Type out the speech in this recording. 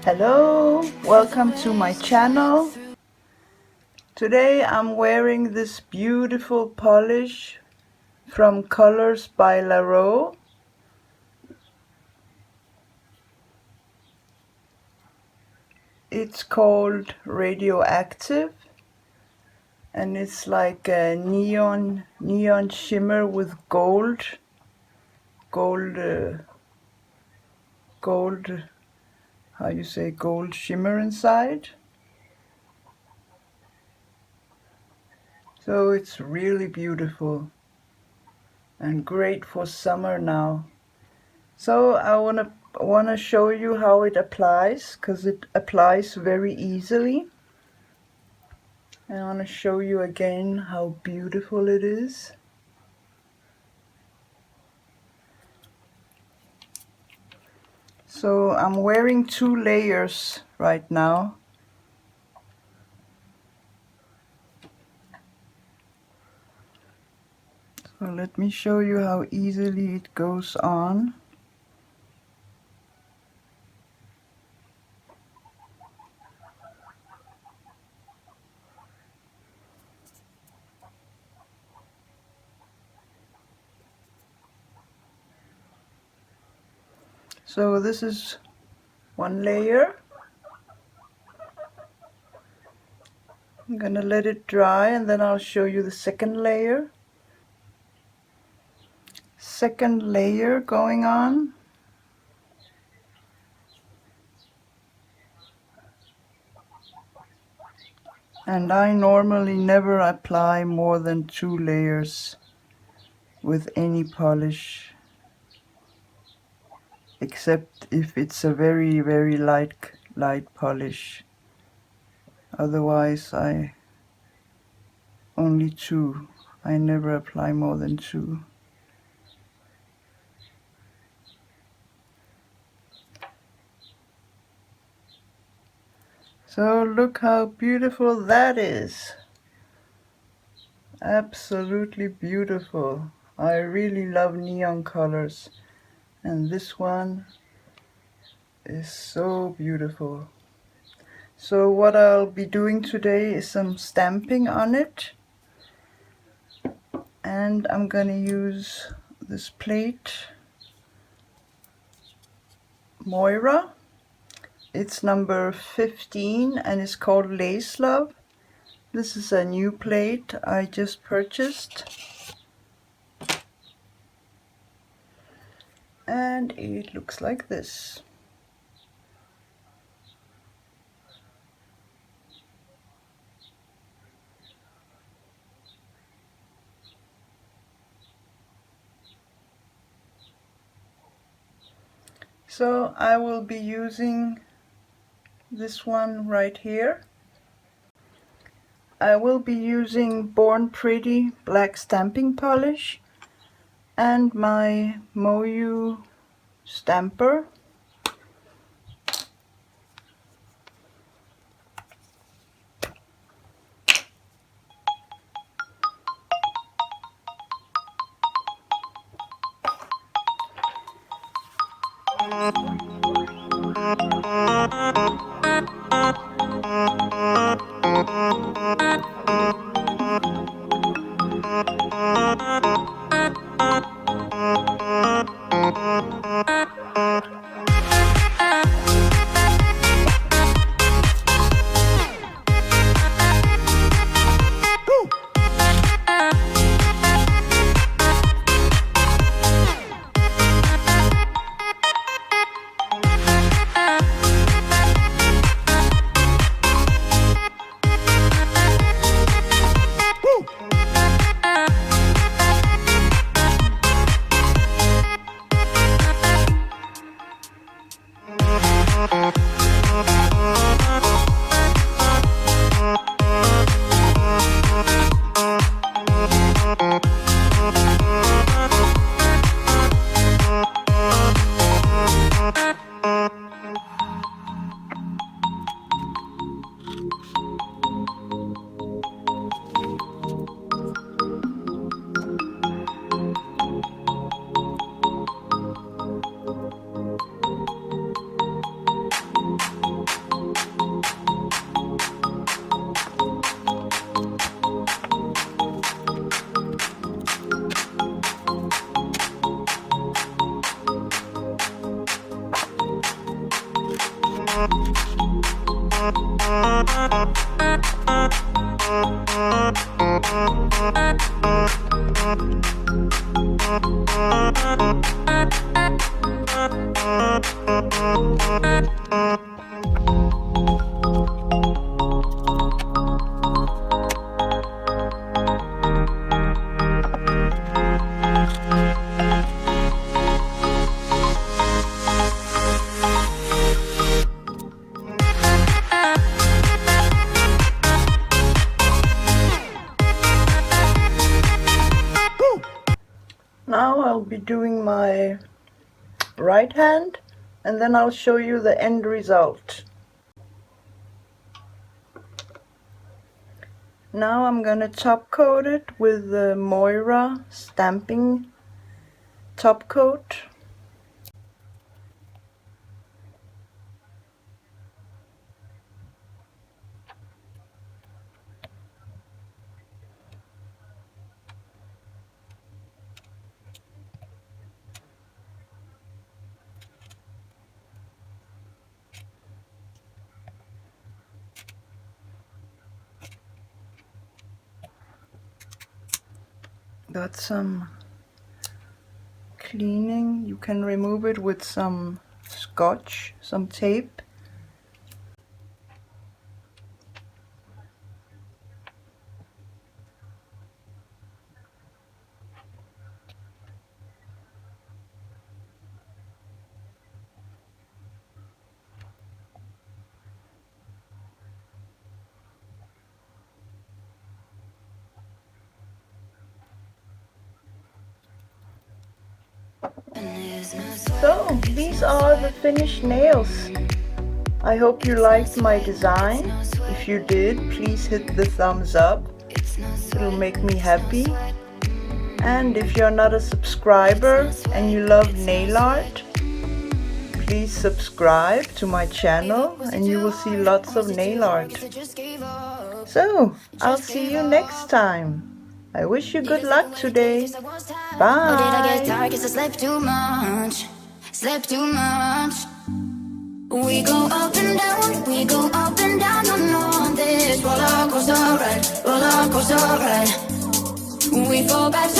Hello, welcome to my channel. Today I'm wearing this beautiful polish from Colors by Llarowe. It's called Radioactive and it's like a neon shimmer with gold, how you say, gold shimmer inside. So it's really beautiful and great for summer now. So I wanna show you how it applies, because it applies very easily. And I wanna show you again how beautiful it is. So I'm wearing 2 layers right now. So let me show you how easily it goes on. So this is 1 layer. I'm gonna let it dry and then I'll show you the second layer. Second layer going on. And I normally never apply more than 2 layers with any polish, except if it's a very light polish. Otherwise I only 2. I never apply more than 2. So look how beautiful that is. Absolutely beautiful. I really love neon colors, and this one is so beautiful. So what I'll be doing today is some stamping on it, and I'm gonna use this plate, Moyra. It's number 15 and it's called Lacelove. This is a new plate I just purchased, and it looks like this. So I will be using this one right here. I will be using Born Pretty black stamping polish and my Moyra stamper. Now I'll be doing my right hand, and then I'll show you the end result. Now I'm gonna top coat it with the Moyra stamping top coat. Got some cleaning. You can remove it with some scotch, some tape. So, these are the finished nails. I hope you liked my design. If you did, please hit the thumbs up. It'll make me happy. And if you're not a subscriber and you love nail art, please subscribe to my channel and you will see lots of nail art. So, I'll see you next time. I wish you good luck today. Bye. Or did I get tired 'cause I slept too much? Slept too much. We go up and down, we go up and down on this roller coaster ride, roller coaster ride. We fall back.